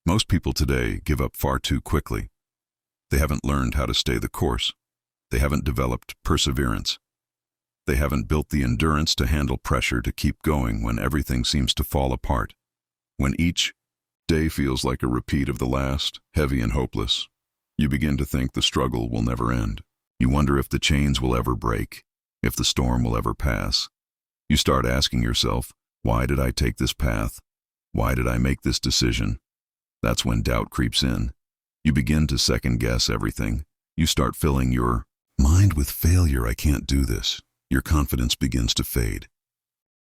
Most people today give up far too quickly. They haven't learned how to stay the course. They haven't developed perseverance. They haven't built the endurance to handle pressure to keep going when everything seems to fall apart. When each day feels like a repeat of the last, heavy and hopeless, you begin to think the struggle will never end. You wonder if the chains will ever break, if the storm will ever pass. You start asking yourself, why did I take this path? Why did I make this decision? That's when doubt creeps in. You begin to second-guess everything. You start filling your mind with failure. I can't do this. Your confidence begins to fade.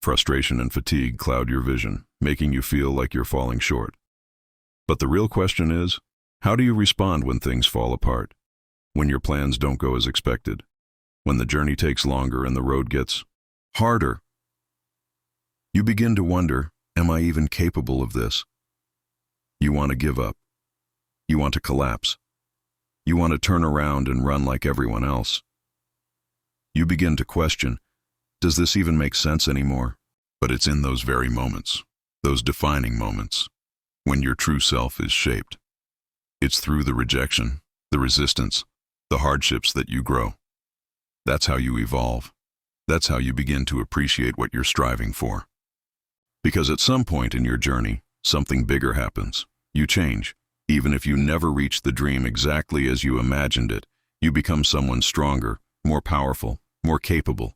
Frustration and fatigue cloud your vision, making you feel like you're falling short. But the real question is, how do you respond when things fall apart? When your plans don't go as expected? When the journey takes longer and the road gets harder? You begin to wonder, am I even capable of this? You want to give up. You want to collapse. You want to turn around and run like everyone else. You begin to question, does this even make sense anymore? But it's in those very moments, those defining moments, when your true self is shaped. It's through the rejection, the resistance, the hardships that you grow. That's how you evolve. That's how you begin to appreciate what you're striving for. Because at some point in your journey, something bigger happens. You change. Even if you never reach the dream exactly as you imagined it, you become someone stronger, more powerful, more capable.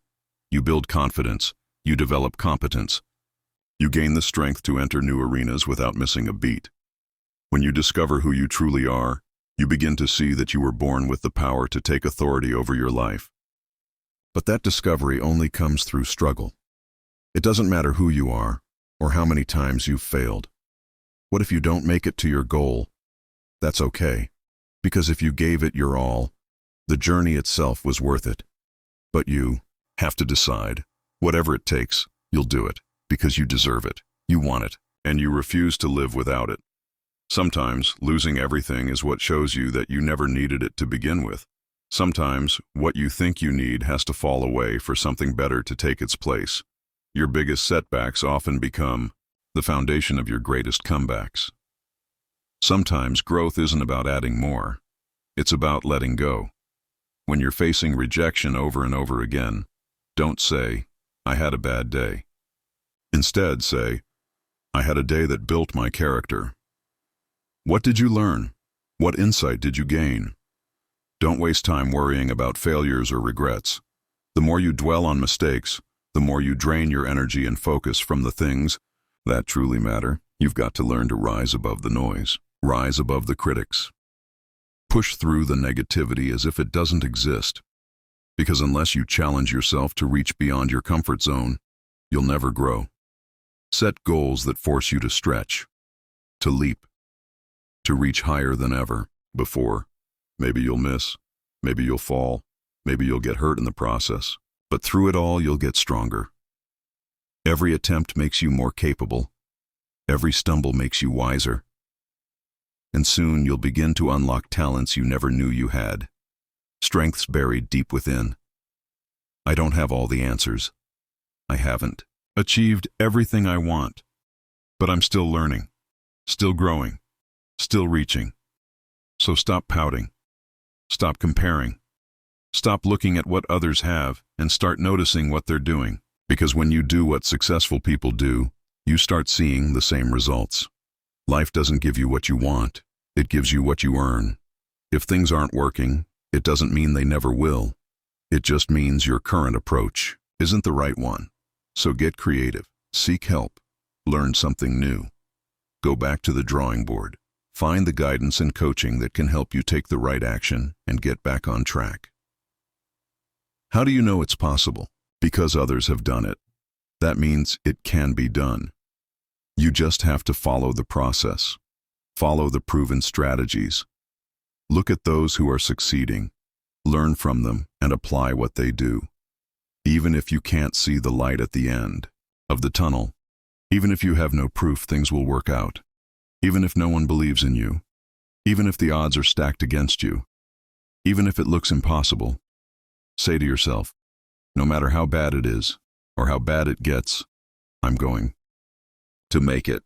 You build confidence. You develop competence. You gain the strength to enter new arenas without missing a beat. When you discover who you truly are, you begin to see that you were born with the power to take authority over your life. But that discovery only comes through struggle. It doesn't matter who you are or how many times you've failed. What if you don't make it to your goal? That's okay, because if you gave it your all, the journey itself was worth it. But you have to decide, whatever it takes, you'll do it, because you deserve it, you want it, and you refuse to live without it. Sometimes losing everything is what shows you that you never needed it to begin with. Sometimes what you think you need has to fall away for something better to take its place. Your biggest setbacks often become the foundation of your greatest comebacks. Sometimes growth isn't about adding more. It's about letting go. When you're facing rejection over and over again, don't say, I had a bad day. Instead, say, I had a day that built my character. What did you learn? What insight did you gain? Don't waste time worrying about failures or regrets. The more you dwell on mistakes, the more you drain your energy and focus from the things that truly matter. You've got to learn to rise above the noise, rise above the critics. Push through the negativity as if it doesn't exist. Because unless you challenge yourself to reach beyond your comfort zone, you'll never grow. Set goals that force you to stretch, to leap, to reach higher than ever before. Maybe you'll miss, maybe you'll fall, maybe you'll get hurt in the process, but through it all you'll get stronger. Every attempt makes you more capable. Every stumble makes you wiser. And soon you'll begin to unlock talents you never knew you had. Strengths buried deep within. I don't have all the answers. I haven't achieved everything I want. But I'm still learning, still growing, still reaching. So stop pouting. Stop comparing. Stop looking at what others have and start noticing what they're doing. Because when you do what successful people do, you start seeing the same results. Life doesn't give you what you want. It gives you what you earn. If things aren't working, it doesn't mean they never will. It just means your current approach isn't the right one. So get creative, seek help, learn something new. Go back to the drawing board. Find the guidance and coaching that can help you take the right action and get back on track. How do you know it's possible? Because others have done it. That means it can be done. You just have to follow the process. Follow the proven strategies. Look at those who are succeeding. Learn from them and apply what they do. Even if you can't see the light at the end of the tunnel, even if you have no proof things will work out, even if no one believes in you, even if the odds are stacked against you, even if it looks impossible, say to yourself, no matter how bad it is or how bad it gets, I'm going to make it.